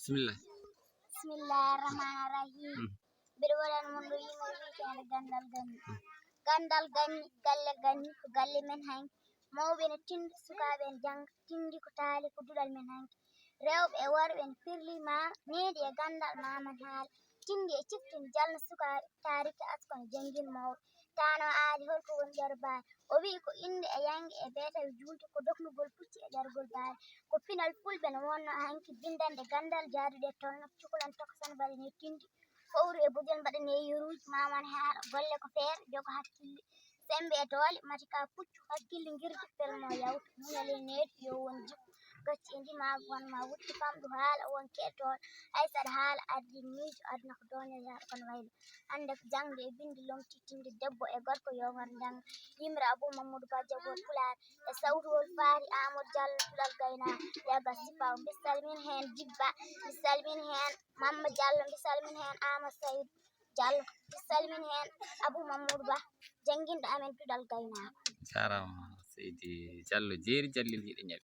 Bismillah. Bismillahirrahmanirrahim. Birwalan mundu yimo wi'ete gandal ganni. Gandal ganni galle ganni ko galle men hanki. Mawɓe ne tindi sukaaɓe en janga tindi ko taali ko duɗal men hanki. Rewɓe e worɓe ne pirli ma needi e gandal maman haala. Tindi e ciftini jalna sukaaɓe taariki askon jangin mawɓe. Tano aali holko woni ƴerbaali. O wi'i ko inde e yange e beetawi julde ko doknugol pucci e ƴargol baali. Ko pinal fulɓe no wonno hanki bindande gandal jaaduɗe tolno cukalon tokosan mbaɗane tindi fowru e bojel mbaɗane yeruuji maman haala golle ko feere jogo hakkille sembe e doole matika puccu hakkille girdi pelmo yawtu muñale needi yo won jikku gacci e ndima wonma wutti famɗu haala won keetoɗo hay saɗa haala ardi miijo aduna ko doñoyaaɗo kono waylo hande ko jangde e bindi lomti tinde debbo e gorko yo ngar janga yimre Abou Mamadou Ba jagol Pulaar e sawtugol faari Amadou Diallo ɗuɗal gaynako yagas sipaw mbi salmina hen Dibba mbi salmina hen Mamma Diallo mbi salmina hen Amadou Saydou Diallo mbi salmina hen Abou Mamadou Ba janguinɗo amen ɗuɗal gaynako Jarama Seydi Diallo jeeri jallil hiɗe ñaɓi.